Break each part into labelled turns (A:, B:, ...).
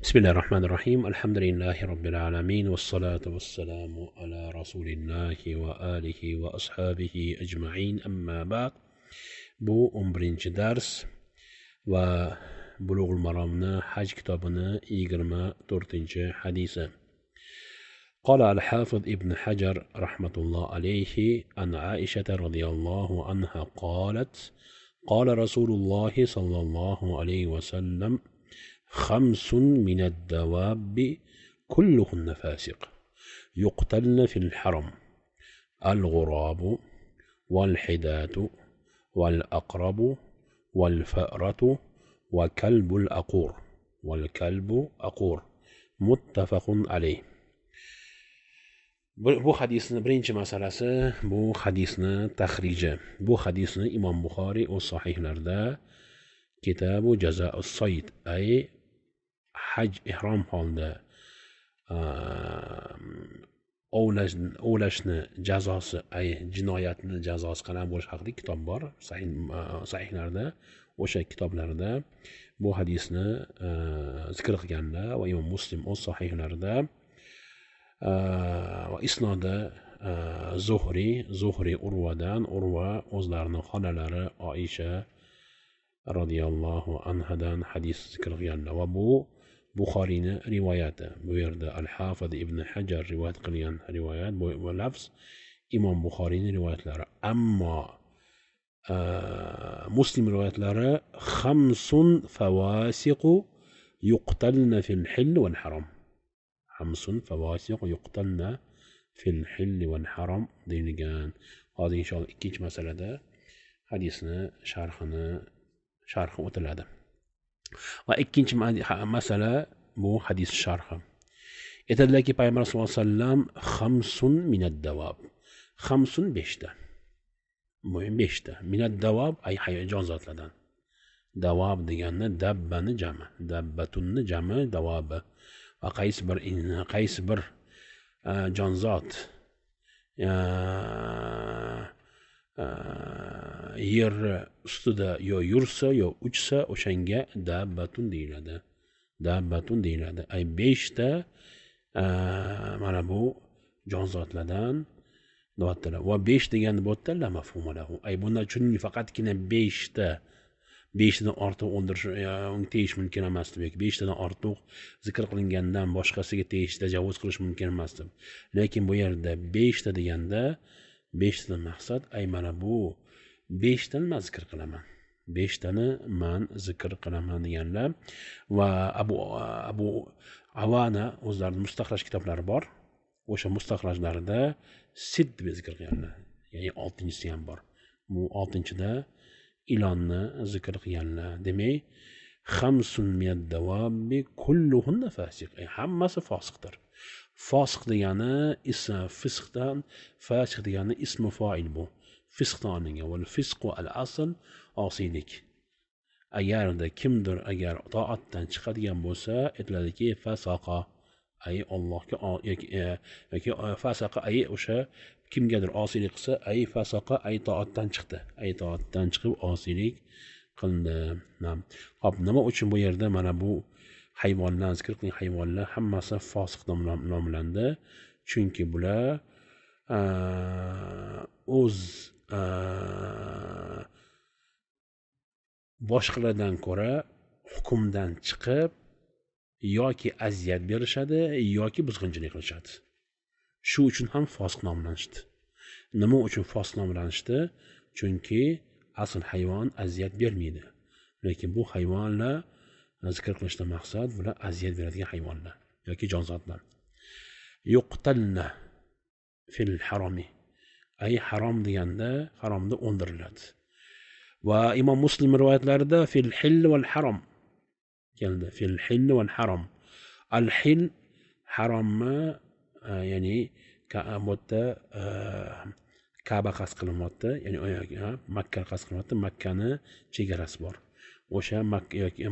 A: بسم الله الرحمن الرحيم الحمد لله رب العالمين والصلاة والسلام على رسول الله وآله وأصحابه أجمعين أما بعد بو برينش درس وبلوغ المرامنا حج كتابنا إيجرما تورتنش حديثا قال الحافظ ابن حجر رحمة الله عليه عن عائشة رضي الله عنها قالت قال رسول الله صلى الله عليه وسلم خمس من الدواب كلهن فاسق يقتلن في الحرم الغراب والحداة والأقرب والفأرة والكلب أقور متفق عليه. Bu hadisni birinchi masalasi bu hadisni tahriji. Bu hadisni Imom Buxoriy o'z sahihlarida kitabu jazaus sayd ay haj ihrom holida ovlashni jazosi ay jinoyatni jazosi qanaqa bo'lishi haqida kitob bor sahihlarda. O'sha kitoblarda bu hadisni zikr qilganlar va Imom Muslim o'z sahihlarida va isnoda Zuhri Urvadan, Urva o'zlarining xonalari Oisha radhiyallohu anhadan hadis zikr qilganlar va bu Buxoriyni rivoyati. Bu yerda Al-Hafiz ibn Hajar rivoyat qilgan rivoyat bu lafz Imom Buxoriyning rivoyatlari. Ammo Muslim rivoyatlari xamsun fawasiqu yuqtalna fil hill wal haram. Xamsun fawasiqu yuqtalna fil hill wal haram deyilgan. Hozir inshaalloh ikkinchi masalada hadisni sharhi o'tiladi. Va ikkinchi masala bu hadis sharhi. Aytadilarki Payg'ambar sollallohu alayhi vasallam xamsun minad davob. Xamsun 5ta. Bu 5ta. Minad davob ay jonzotlardan. Davob degani dabbani jami, dabbatunni jami davobi. Va qaysi bir jonzot yer ustida yo yursa yo uchsa o'shanga dabbatun deyiladi. Dabbatun deyiladi. Ay 5ta mana bu jonzotlardan deyaptilar. Va 5 degani bu yerda la mafhum lahu. Ay bundan uchun faqatgina 5tadan ortiq o'ldirish unga tegish mumkin emas deb. 5tadan ortiq zikr qilingandan boshqasiga tegish tajovuz qilish mumkin emas deb. Lekin bu yerda 5ta deganda 5tadan maqsad ay mana bu 5tani man zikr qilaman. 5tani man zikr qilaman deganlar. Va Abu Avana o'zlarining mustaxraj kitoblari bor. O'sha mustaxrajlarida sid deb zikr qilganlar. Ya'ni 6-chisi ham bor. Bu 6-chida ilonni zikr qilganlar. Demak, xamsun minad dawabi kulluhunna fasiq. Hammasi fosiqdir. Fosiq degani ism fisqdan, fasiq degani ismi fa'il bu. Fisqdan olingan. Val fisqu al asl osiylik. Agarda kimdir agar toatdan chiqadigan bo'lsa, aytiladiki fasaqa ay Allohga yoki fasaqa ay o'sha kimgadir osiylik qilsa ay fasaqa ay toatdan chiqdi. Ay toatdan chiqib osiylik qildi. Xo'p, nima uchun bu yerda mana bu hayvonlar zikr qilingan hayvonlar hammasi fosiq nomlandi? Chunki bular o'z boshqalardan ko'ra hukmdan chiqib yoki aziyat berishadi yoki buzg'unchilik qilishadi. Shu uchun ham fosiq nomlanishdi. Nima uchun fosiq nomlanishdi? Chunki asl hayvon aziyat bermaydi. Lekin bu hayvonlar zikr qilishdan maqsad bular aziyat beradigan hayvonlar yoki jonzotlar. Yuqtalna fil harami. Ay harom deganda haromda o'ldiriladi. Va Imom Muslim rivoyatlarida fil hill wal haram keldi. Fil hill wal haram. Al hill harommi, ya'ni Ka'bada Ka'ba qasd qilinmoqda, ya'ni Makka qasd qilinmoqda. Makkani chegarasi bor. O'sha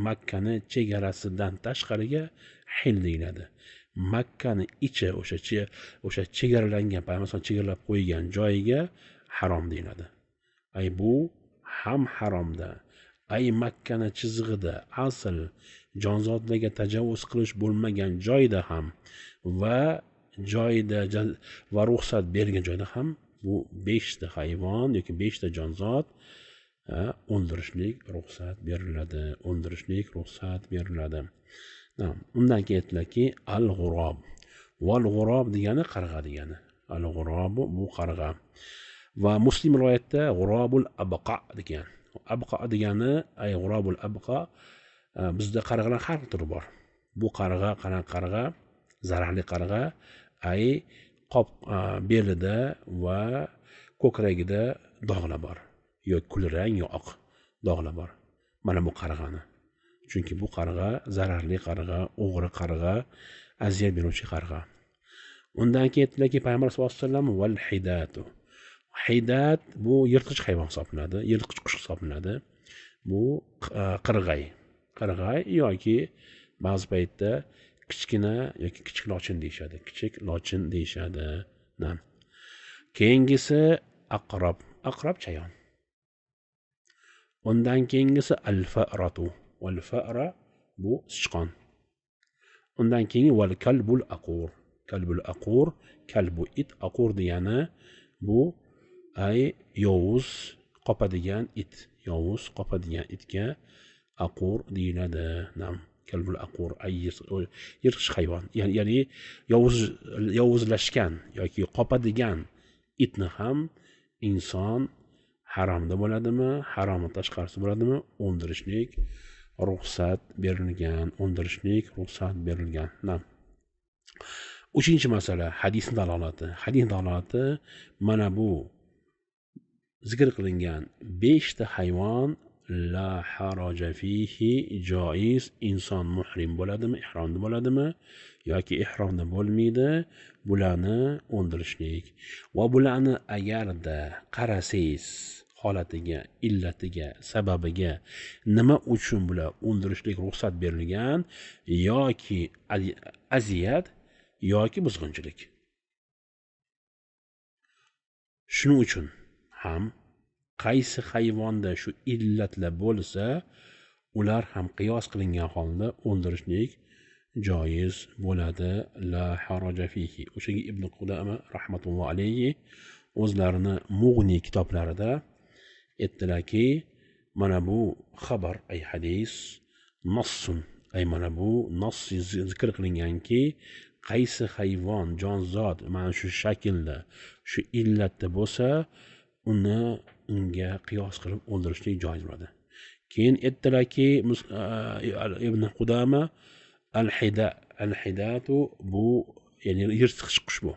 A: Makkani chegarasidan tashqariga hill deyiladi. Makkani ichi o'sha chegaralangan, masalan chegaralab qo'ygan joyiga harom deyiladi. Ay bu ham haromda, ay Makkani chizig'ida asl jonzotlarga tajovuz qilish bo'lmagan joyda ham va joyda va ruxsat berilgan joyda ham bu 5 ta hayvon yoki 5 ta jonzot o'ldirishlik ruxsat beriladi. O'ldirishlik ruxsat beriladi. Undan keyin aytdilarki, al-g'urob. Val-g'urob degani qarg'a degani. Al-g'urob bu qarg'a. Va Muslim rivoyatda g'urobul abqa degan. Abqa degani ay g'urobul abqa bizda qarg'alar har xil turi bor. Bu qarg'a qanaqa qarg'a? Zararli qarg'a ay qop belida va ko'kragida dog'lar bor. Yo kulrang yo oq dog'lar bor. Mana bu qarg'ani. Chunki bu qarg'a zararli qarg'a, o'g'ri qarg'a, aziyat beruvchi qarg'a. Undan keyin aytdilarki, Payg'ambar sollallohu alayhi vasallam val hidatu. Hidat bu yirtqich hayvon hisoblanadi, yirtqich qush hisoblanadi. Bu qirg'ay. Qirg'ay yoki ba'zi paytda kichkina yoki kichik lochin deyshadi. Kichik lochin deyshadi. Keyingisi aqrob. Aqrob chayon. Undan keyingisi al-fa'ratu. Wal-fa'ra bu sichqon. Undan keyin val kalbul aqur. Kalbul aqur, kalbu it, aqur degani bu ay yovuz qopadigan it. Yovuz qopadigan itga aqur deyiladi. Kalbul aqur ay yirtqich hayvon. Ya'ni yovuzlashgan yoki qopadigan itni ham inson haromda bo'ladimi, haromdan tashqarisi bo'ladimi, o'ldirishlik ruxsat berilgan. O'ldirishlik ruxsat berilgan. Uchinchi masala hadis dalolati. Hadis dalolati mana bu zikr qilingan 5 ta hayvon la haraja fihi joiz, inson muhrim bo'ladimi, ihromda bo'ladimi yoki ihromda bo'lmaydi, bularni o'ldirishlik. Va bularni agarda qarasangiz holatiga, illatiga, sababiga nima uchun bular o'ldirishlik ruxsat berilgan yoki aziyat yoki buzg'unchilik. Shuning uchun ham qaysi hayvonda shu illatlar bo'lsa, ular ham qiyos qilingan holda o'ldirishlik joiz bo'ladi. La haraja fihi. O'shanga Ibn Qudama rahmatullohi alayhi o'zlarini Mughni kitoblarida aytdilarki, mana bu xabar ay hadis nassun ay mana bu nass zikr qilinganki, qaysi hayvon jonzot mana shu shaklda shu illatda bo'lsa, unga qiyos qilib o'ldirishlik joiz bo'ladi. Keyin aytdilarki, Ibn Qudama al-hidatu bu ya'ni yirtqich qush bu.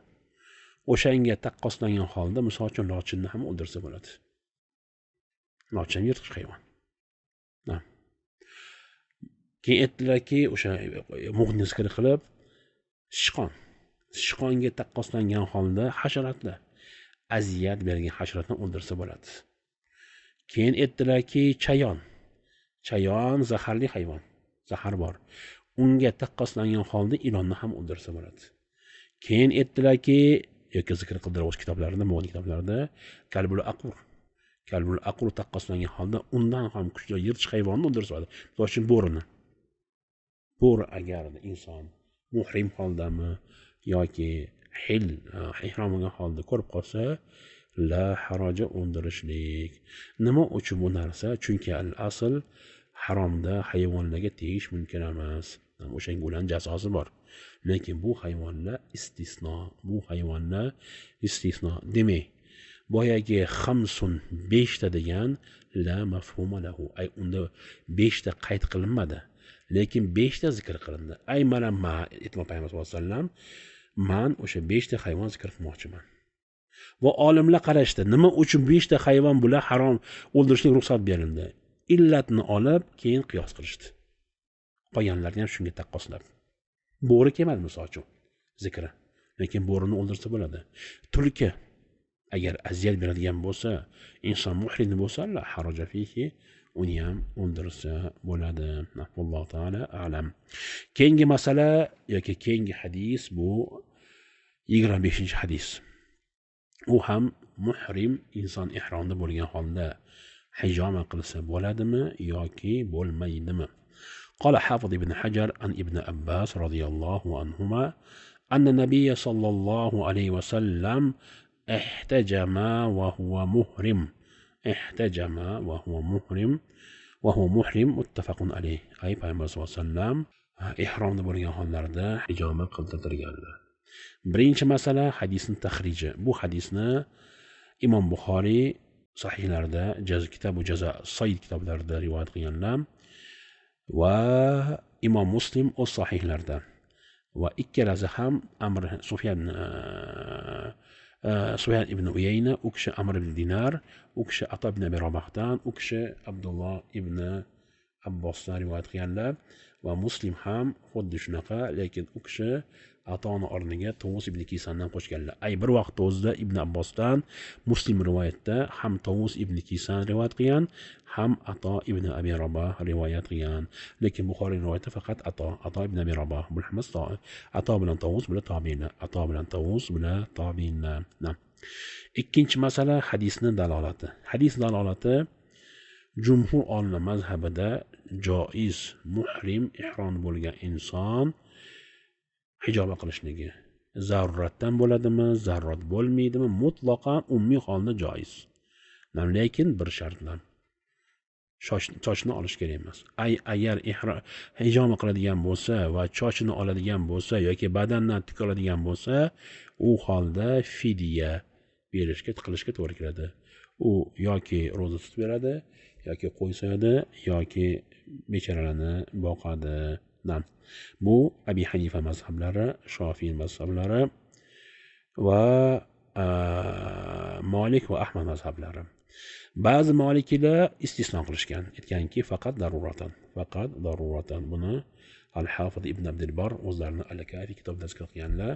A: O'shanga taqqoslangan holda, misol uchun lochinni ham o'ldirsa bo'ladi. Lochin yirtqich hayvon. Keyin aytdilarki, o'sha Mughni zikr qilib sichqonga taqqoslangan holda hasharotlar, aziyat bergan hasharotni o'ldirsa bo'ladi. Keyin aytdilarki, chayon zaharli hayvon, zahar bor. Unga taqqoslangan holda ilonni ham o'ldirsa bo'ladi. Keyin aytdilarki, yoki zikr qildilar o'z kitoblarida, Mughni kitoblarida, kalbul aqur taqqoslangan holda undan ham kuchli yirtqich hayvonni o'ldirsa bo'ladi. Misol uchun bo'ri agarda inson muhrim holdami yoki ihrom bo'lgan holda ko'rib qolsa, la haraja o'ldirishlik. Nima uchun bu narsa? Chunki al-asl haromda hayvonlarga tegish mumkin emas. O'shanga ularning jazosi bor. Lekin bu hayvonlar istisno. Bu hayvonlar istisno. Demak, boyagi 5 ta degan la mafhuma lahu. Ay unda 5 ta qayd qilinmadi. Lekin 5 ta zikr qilindi. Ay mana Payg'ambar sollallohu alayhi vasallam man o'sha 5 ta hayvon zikr qilmoqchiman. Va olimlar qarashdi, nima uchun 5 ta hayvon bular harom o'ldirishlik ruxsat berildi? Illatni olib, keyin qiyos qilishdi. Qolganlarni ham shunga taqqoslab. Bo'ri kelmadi misol uchun zikri. Lekin bo'rini o'ldirsa bo'ladi. Tulki agar aziyat beradigan bo'lsa, inson muhrim bo'lsa, la haraja fihi, uni ham o'ldirsa bo'ladi. Alloh taolo a'lam. Keyingi masala yoki keyingi hadis bu 25-hadis. U ham muhrim inson ihromda bo'lgan holda hijoma qilsa bo'ladimi yoki bo'lmaydimi? قال حافظ ابن حجر عن ابن عباس رضي الله عنهما أن النبي صلى الله عليه وسلم احتجم وهو محرم احتجم وهو محرم متفق عليه. أي payg'ambar sallallohu alayhi vasallam ihromda bo'lgan hollarda hijoma qildirganlar. Birinchi masala hadisning tahriji. Bu hadisni Imom Buxoriy sahihlarida kitobu jazo Said kitoblarida rivoyat qilganlar va Imom Muslim o'z sahihlarida va ikkalasi ham Sufyan ibn Uyayna, u kishi Amr ibn Dinar, u kishi Ato ibn Abi Rabahdan, u kishi Abdulloh ibn Abbosdan rivoyat qilganlar va Muslim ham xuddi shunaqa, lekin u kishi Atoni o'rniga Tovus ibn Kaysandan qo'shganlar. Ay bir vaqt o'zida Ibn Abbosdan Muslim rivoyatda ham Tovus ibn Kaysan rivoyat qilgan, ham Ato ibn Abi Rabah rivoyat qilgan. Lekin Buxoriy rivoyatida faqat Ato ibn Abi Rabah. Bu hammasi Ato bilan Tovus bilan tobiinlar. Ato bilan Tovus bilan tobiinlar. Ikkinchi masala hadisning dalolati. Hadis dalolati jumhur olimlar mazhabida joiz muhrim ihrom bo'lgan inson hijoma qilishligi. Zaruratdan bo'ladimi, zarurat bo'lmaydimi? Mutlaqan umumiy holda joiz. Lekin bir shart bilan. Sochni olish kerak emas. Agar hijoma qiladigan bo'lsa va sochini oladigan bo'lsa yoki badandan tik oladigan bo'lsa, u holda fidya qilishga to'g'ri keladi. U yoki ro'za tutib beradi, yoki qo'y so'yadi, yoki becharalarni boqadi. Bu Abi Hanifa mazhablari, Shofiy mazhablari va Malik va Ahmad mazhablari. Ba'zi Malikilar istisno qilishgan, aytganki faqat daruratan. Buni Al-Hafiz ibn Abdul Bar o'zlarini Al-Kafi kitobida zikr qilganlar.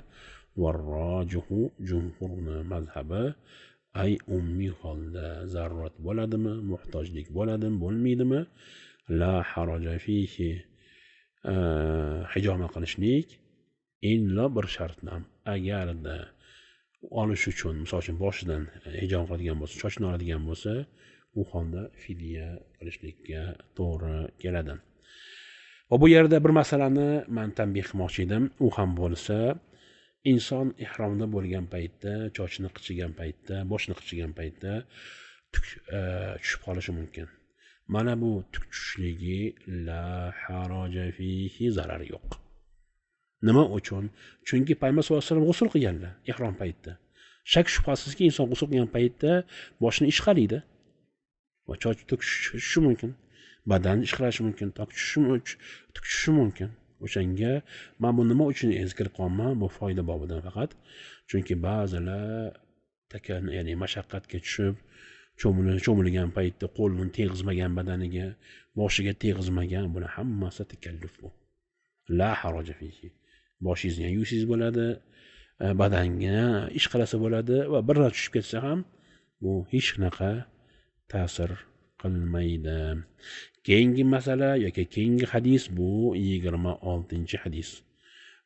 A: Varrojuhu jumhurni mazhabi ay ummiy holda zarurat bo'ladimi, muhtojlik bo'ladimi, bo'lmaydimi? La haraja fihi. Hijoma qilishlik illa bir shart bilan. Agarda olish uchun, misol uchun boshidan hijom qiladigan bo'lsa, sochini oladigan bo'lsa, u holda fidya qilishlikka to'g'ri keladi. Va bu yerda bir masalani men tanbih qilmoqchi edim. U ham bo'lsa, inson ihromda bo'lgan paytda, sochini qichigan paytda, boshini qichigan paytda tushib qolishi mumkin. Mana bu tuk tushishligi la haraja fihi, zarari yo'q. Nima uchun? Chunki payg'ambar sollallohu alayhi vasallam g'usl qilganlar ihrom paytida. Shak shubhasizki inson g'usl qilgan paytda boshini ishqalaydi. Va soch tushishi mumkin. Badan ishqalashi mumkin, tushishi mumkin. O'shanga men bu nima uchun zikr qilmayman? Bu foyda bobidan faqat. Chunki ba'zilar ya'ni mashaqqatga tushib cho'milgan paytda qo'lini teg'izmagan badaniga, boshiga teg'izmagan, buni hammasi takalluf bu. La haraja fihi. Boshingizni yuvsangiz bo'ladi, badanga ish qilasa bo'ladi va bir rat tushib ketsa ham bu hech qanaqa ta'sir qilmaydi. Keyingi masala yoki keyingi hadis bu 26-hadis.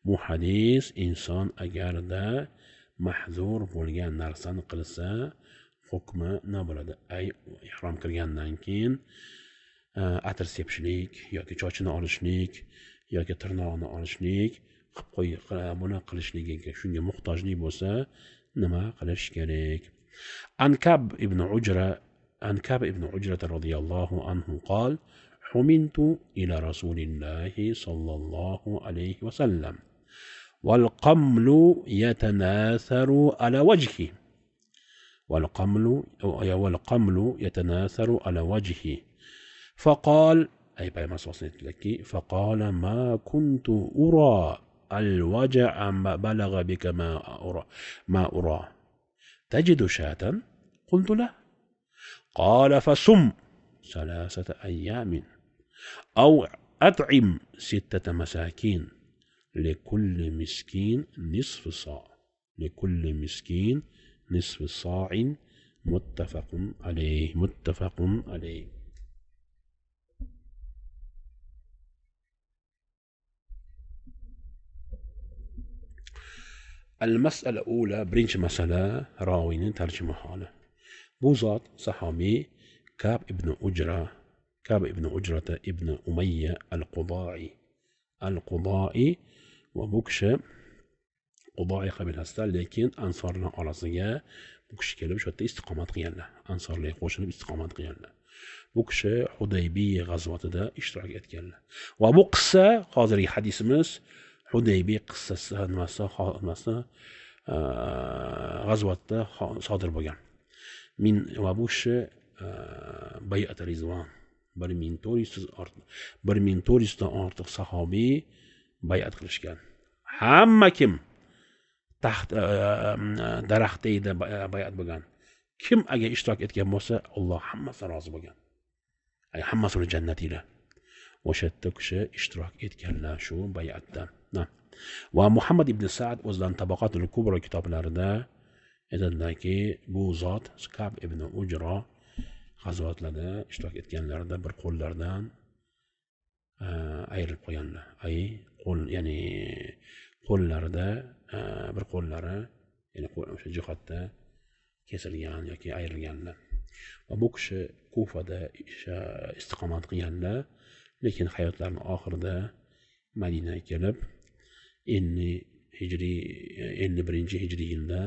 A: Bu hadis inson agarda mahzur bo'lgan narsani qilsa, hukmi nima bo'ladi? Ay ihrom qilgandan keyin atir sepishlik yoki sochini olishlik yoki tirnog'ini olishlik buni qilishligiga shunga muhtojlik bo'lsa, nima qilish kerak? Ankab ibn Ujra radhiyallohu anhu قال حملت إلى رسول الله صلى الله عليه وسلم والقمل يتناثر على وجهه والقمل يتناثر على وجهه فقال أي فقال ما كنت أرى الوجع بلغ بك ما أرى تجد شاة؟ قلت له. قال فصم 3 أيام أو أطعم 6 مساكين لكل مسكين نصف صاع نصف صاع متفق عليه. المسألة الأولى برنش مسألة راوين ترجمة حاله. Bu zot sahobiy Kab ibn Ujra, Kab ibn Ujrata ibn Umayya al-Qudai va bu kishi Qudai qabilasidan, lekin ansorlar orasiga bu kishi kelib shu yerda istiqomat qilganlar. Ansorlarga qo'shilib istiqomat qilganlar. Bu kishi Hudaybiy g'azotida ishtirok etganlar. Va bu qissa hozirgi hadisimiz Hudaybiy qissasi nimasi g'azotda sodir bo'lgan. Va bu kishi Bay'at Rizvon 1400 dan ortiq sahobiy bay'at qilishgan. Hamma kim taxt daraxt tagida bay'at bo'lgan, kim agar ishtirok etgan bo'lsa, Alloh hammasidan rozi bo'lgan. Hammasi uni jannatiga. O'sha yerda kishi ishtirok etganlar shu bay'atda. Va Muhammad ibn Sa'd o'zidan Tabaqatul Kubra kitoblarida aytadilarki, bu zot Kab ibn Ujro g'azotlarda ishtirok etganlarida bir qo'llaridan ayrilib qolganlar. Ya'ni qo'llarida bir qo'llari, ya'ni o'sha jihatda kesilgan yoki ayrilganlar. Va bu kishi Kufada istiqomat qilganlar, lekin hayotlarining oxirida Madinaga kelib 51 hijriy yilda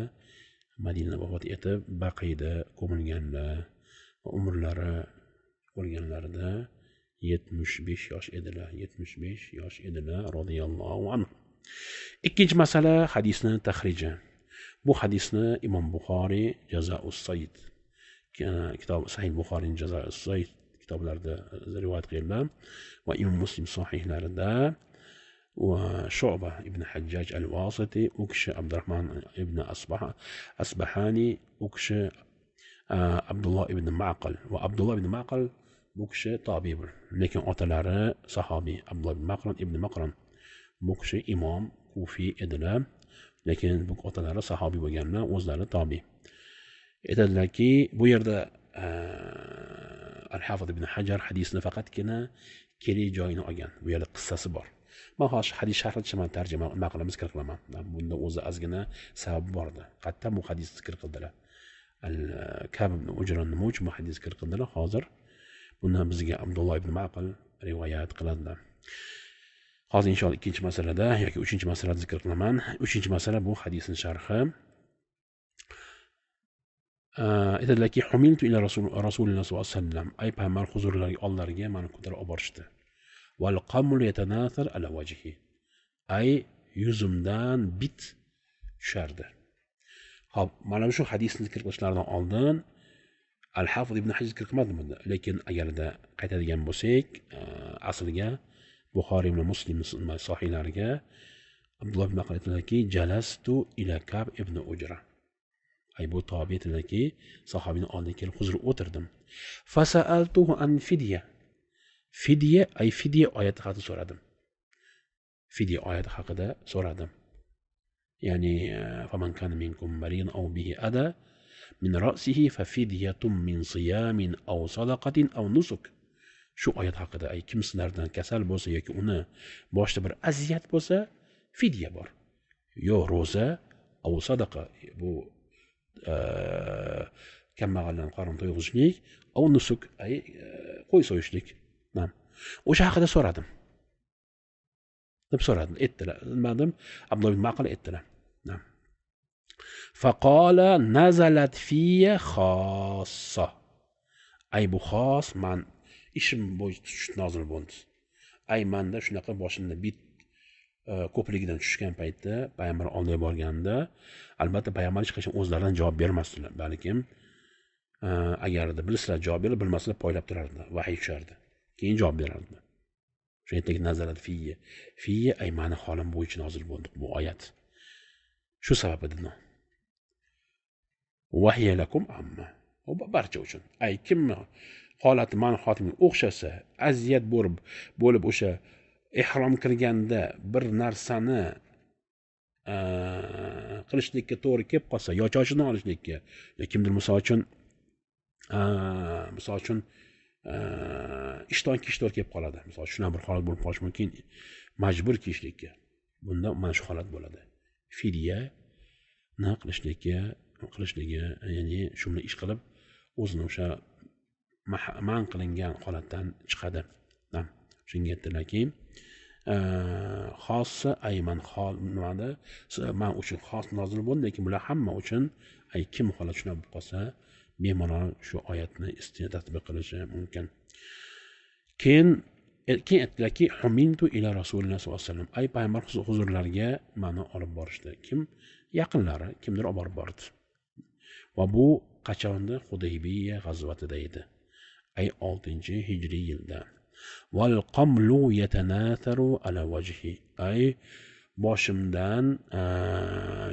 A: Madinada vafot etib, Baqiyda ko'milganlar. Umrlari o'lganlarida 75 yosh edilar. 75 yosh edilar radhiyallohu anhu. Ikkinchi masala hadisni tahriji. Bu hadisni Imom Buxoriy Jazo'us Sayd kitob Sahih Buxoriy Jazo'us Sayd kitoblarida rivoyat qilgan va Imom Muslim sahihlarida va Shu'ba ibn Hajjaj al-Wasiti, u kishi Abdurrahman ibn Asbahani, u kishi Abdullah ibn Ma'qal va Abdullah ibn Ma'qal bu kishi tobiy, lekin otalari sahobiy. Abdullah ibn Maqran bu kishi imom Kufi edilar, lekin bu otalari sahobiy bo'lganlar, o'zlari tobiy. Aytadilarki, bu yerda Al-Hafiz ibn Hajar hadisni faqatgina kerak joyini olgan. Bu yerda qissasi bor. Men hozir hadis sharhida tarjima qilamiz, zikr qilaman. Bunda o'zi ozgina sabab bor edi. Qayerda bu hadisni zikr qildilar. Kab ibn Ujron nima uchun bu hadis zikr qildilar? Hozir bundan bizga Abdullah ibn Ma'qal rivoyat qiladilar. Hozir inshaalloh ikkinchi masalada yoki uchinchi masalada zikr qilaman. Uchinchi masala bu hadisning sharhi. Aytadilarki, humiltu ila Rasululloh sollallohu alayhi vasallam, ay payg'ambar huzurlariga oldlariga meni ko'tarib olib borishdi. Wal qamul yatanathar ala wajhi, ay yuzimdan bit tushardi. Xo'p, mana shu hadisni zikr qilishlaridan oldin Al-Hafiz ibn Hajar zikr qilmadi bunda, lekin agarda qaytadigan bo'lsak, asliga Buxoriy va Muslim sohihlariga Abdullah ibn Maqal aytadilarki, jalastu ila Kab ibn Ujra. Ay bu tobi aytadilarki, sahobiyning oldiga kelib huzur o'tirdim. Fasa'altuhu an fidya. Fidya oyati haqida so'radim. Fidya oyati haqida so'radim. Ya'ni faman kana minkum maridan aw bihi ada min ra'sihi fa fidyatun min siyamin aw sadaqatin aw nusuk. Shu oyat haqida, ay kim sizlardan kasal bo'lsa yoki uni boshida bir aziyat bo'lsa, fidya bor. Yo roza aw sadaqa, bu kambag'allarning qorin to'yg'izishlik, aw nusuk, ay qo'y so'yishlik. O'sha haqida so'radim. deb so'radi, aytdilar. Bilmadim, Abdulloh ibn Ma'qil aytdilar. Faqala nazalat fiya xossa. Ay bu xos man ishim bo'yicha nozil bo'ldi. Ay manda shunaqa boshimda bit ko'pligidan tushgan paytda payg'ambar oldiga borganda, albatta payg'ambar hech qachon o'zlaridan javob bermasdilar, balkim agarda bilsalar javob berib, bilmasalar poylab turardi, vahiy tushardi. Keyin javob berardi. Shuningdek nazarat fiya ay mani holim bo'yicha nozil bo'ldi bu oyat. Shu sababidan vahiy lakum amma. O barcha uchun. Ay kim holati mani hotimga o'xshasa, aziyat bo'lib o'sha ihrom kirganda bir narsani qilishlikka to'g'ri kelib qolsa, yo chochini olishlikka, kimdir misol uchun ishton kiyish to'g'ri kelib qoladi. Misol shuna bir holat bo'lib qolishi mumkin, majbur kiyishlikka. Bunda mana shu holat bo'ladi. Fidya qilishligi, ya'ni shuni ish qilib o'zini o'sha man qilingan holatdan chiqadi. Shunga aytdilarki, xossa ayman hol nimada man uchun xos nozil bo'ldi, lekin bular hamma uchun kim holat shuna bo'lib qolsa bemalol shu oyatni tatbiq qilishi mumkin. Keyin aytdilarki, humintu ila rasululloh sollallohu alayhi vasallam, ay payg'ambar huzurlariga mani olib borishdi. Kim? Yaqinlari kimdir olib borib bordi. Va bu qachonda? Hudaybiya g'azvatida edi. Ay 6-hijriy yilda. Val qamlu yatanatharu ala wajhi, ay boshimdan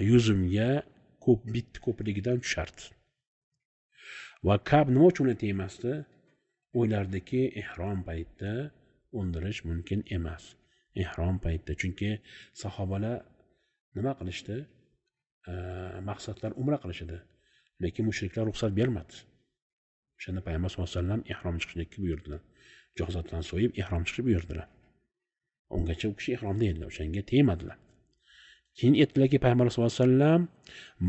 A: yuzimga ko'pligidan tushardi. Va Kab nima uchun emasdi? O'ylardiki, ihrom paytida o'ndirish mumkin emas. Ihrom paytida, chunki sahobalar nima qilishdi? Maqsadlar umra qilishdi, lekin mushriklar ruxsat bermadi. O'shanda payg'ambar sollallohu alayhi vasallam ihrom chiqishni buyurdilar. Johzatdan so'yib ihrom chiqishni buyurdilar. Ungacha u kishi ihromda edilar, o'shanga tegmadilar. Keyin aytdilarki, payg'ambar sollallohu alayhi vasallam,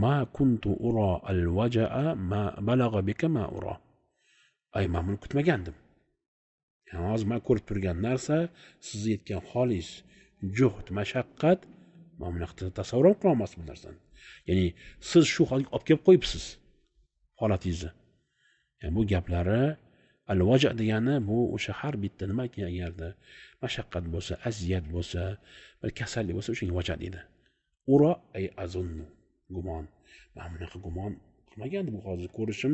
A: ma kuntu ura al-waja'a ma balagha bika ma ura. Ay, men buni kutmagandim. Hozir men ko'rib turgan narsa sizni yetgan xolis juhd, mashaqqat, men buni tasavvur qila olmasdim bu narsani. Ya'ni siz shu holga olib kelib qo'yibsiz holatingizni. Yani bu gaplari al-waja' degani bu o'sha har bitta nimaki agarda mashaqqat bo'lsa, aziyat bo'lsa, bir kasallik bo'lsa, o'shanga vaja' deydi. Ura ay azunnu, gumon. Men bunaqa gumon qilmagandim, bu hozir ko'rishim,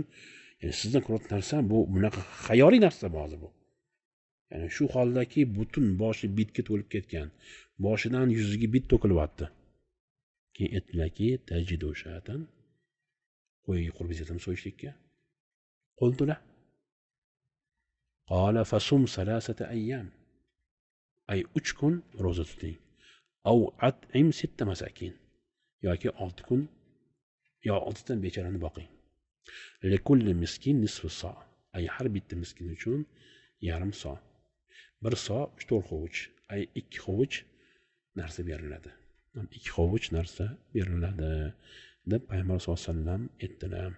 A: ya'ni sizdan ko'rayotgan narsa bu bunaqa xayoliy narsa hozir bu. Ya'ni shu holdaki butun boshi bitga to'lib ketgan, boshidan yuziga bit to'kilyapti. Keyin aytdilarki, tajidu shatan, qo'yiga qurbizatam so'yishlikka qo'ldilar. Qala fasum salasata ayyam, ay 3 kun roza tuting. Aw at'im 6 masakin, yoki 6 kun yo 6 ta bechorani boqing. Likulli miskin nisfu sa', ay har bitta miskin uchun yarim so'. 1 so' 4 hovuch, ay 2 hovuch narsa beriladi. 2 hovuch narsa beriladi deb payg'ambar sollallohu alayhi vasallam aytdilar.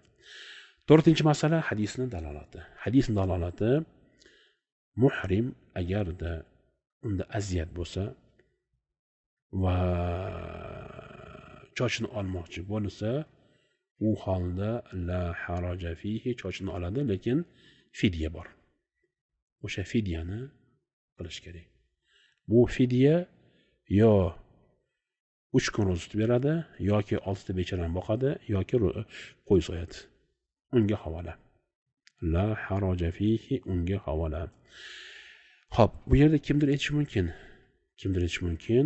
A: 4-chi masala hadisning dalolati. Hadisning dalolati, muhrim agarda unda aziyat bo'lsa va chochini olmoqchi bo'lsa, u holda la haraja fihi, chochini oladi, lekin fidya bor. O'sha fidyani qilish kerak. Bu fidya yo 3 kun ro'za beradi, yoki 6 ta bechorani boqadi, yoki qo'y so'yadi. Unga havola. La haraja fihi, unga havola. Xo'p, bu yerda kimdir aytishi mumkin? Kimdir aytishi mumkin?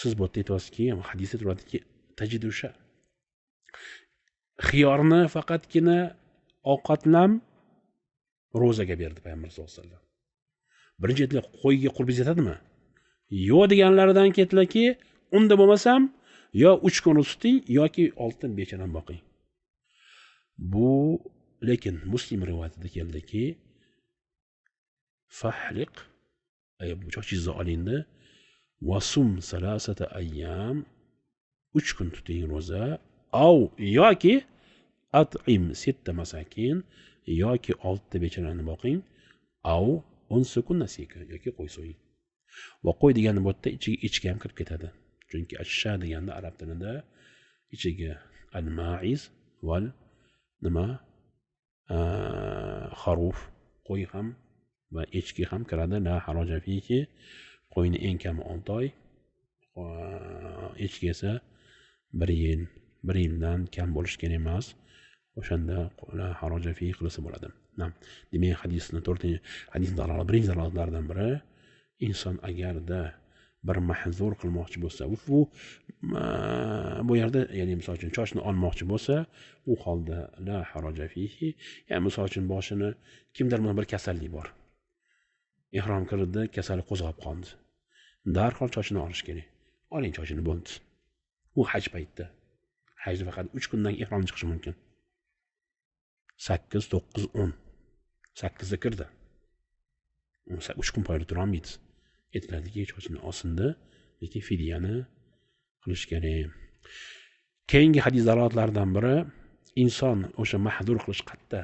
A: Siz bu yerda aytyapsizki, hadisda turadiki, tajidusha. Xiyorni faqatgina ovqatlam ro'zaga berdi payg'ambar sollallohu alayhi vasallam. Birinchi aytdilar, qo'yga qurbiz yetadimi? Yo'q deganlaridan ketdilarki, unda bo'lmasam, yo 3 kun tuting yoki 6 ta bechorani boqing. Bu lekin Muslim rivoyatida keldiki, fahliq, ay bu chochingizni olingda, wasum salasata ayyam, 3 kun tuting ro'za, aw yoki at'im 6 masakin, yoki 6 ta bechorani boqing, aw 10 kun nasika, yoki qo'y so'ying. Va qo'y degani bu yerda ichiga echki ham kirib ketadi. Chunki ashsha deganda arab tilida ichiga al-ma'iz val nima xaruf, qo'y ham va echki ham kiradi. La haraja fihi, qo'yni eng kami 6 oy, echki esa 1 yil, 1 yildan kam bo'lishi kerak emas. O'shanda la haraja fihi qilsa bo'ladi. Demak, hadisni 4-chi hadisning dalolat, birinchi dalolatlardan biri, inson agarda bir mahzur qilmoqchi bo'lsa, bu yerda, ya'ni misol uchun chochni olmoqchi bo'lsa, u holda la haraja fihi, ya'ni misol uchun boshini kimdir bir kasallik bor. Ihrom kirdi, kasallik qo'zg'ab qoldi. Darhol chochini olish kerak. Oling chochini bo'ldi. U haj paytida. Hajda faqat 3 kundan ihrom chiqishi mumkin. 8, 9, 10. 8da kirdi. 3 kun poyda tura olmaydi. Aytiladiki, chochini olsinda, lekin fidyani qilish kerak. Keyingi hadis dalovatlaridan biri, inson o'sha mahdur qilish qayerda?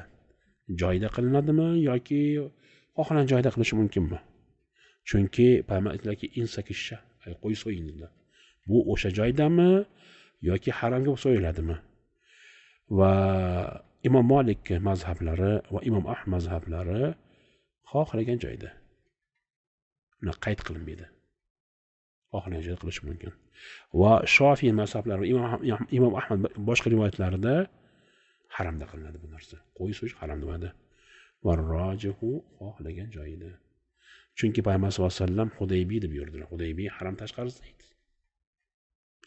A: joyida qilinadimi yoki xohlagan joyda qilish mumkinmi? Chunki payg'ambar aytdilarki, insakishsha, qo'y so'ying dedilar. Bu o'sha joydami yoki haramga so'yiladimi? Va Imom Malik mazhablari va Imom Ahmad mazhablari xohlagan joyda. Buni qayd qilinmaydi. Xohlagan joyda qilish mumkin. Va Shofiy mazhablari va Imom Ahmad boshqa rivoyatlarida haramda qilinadi bu narsa. Qo'y so'yish haram bo'ladi. Va rojihu xohlagan joyida. Chunki payg'ambar sollallohu alayhi vasallam Hudaybiy deb yurdilar. Hudaybiy haram tashqarisida edi.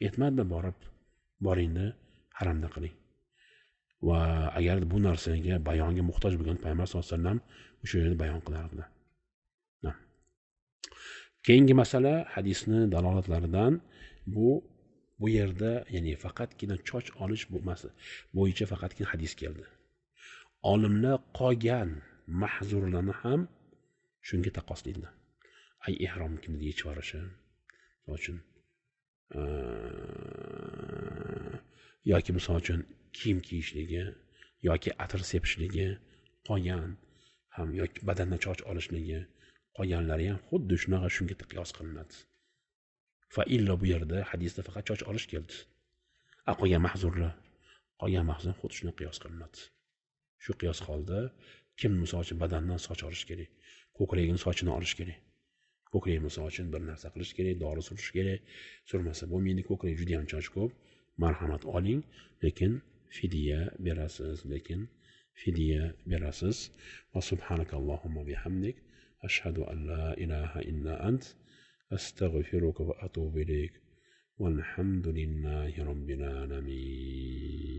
A: Aytmadi borib, boringni haramda qiling. Va agar bu narsaga bayonga muhtoj bo'lgan payg'ambar sollallohu alayhi vasallam o'sha yerda bayon qilardilar. Keyingi masala hadisni dalolatlaridan bu yerda ya'ni faqatgina choch olish bo'yicha faqatgina hadis keldi. Olimlar qolgan mahzurlarni ham shunga taqoslaydilar. Ay ihrom kimni yechib yuborishi, misol uchun yoki misol uchun kiyim kiyishligi yoki atir sepishligi, qolgan ham yoki badandan choch olishligi, qolganlari ham xuddi shunaqa shunga qiyos qilinadi. Fa illa bu yerda hadisda faqat choch olish keldi. Qolgan mahzurlar xuddi shunga qiyos qilinadi. Shu qiyos holda kim misol uchun badandan soch olish kerak, ko'kragining sochini olish kerak. Ko'krak misol uchun bir narsa qilish kerak, dori surish kerak. Surmasa bo'lmaydi, ko'krak juda ham choch ko'p. Marhamat oling, lekin fidya berasiz. Va subhanakallohumma bihamdik ashhadu an la ilaha illa ant astaghfiruka va atubu ilayk. Walhamdulillahi robbil alamin.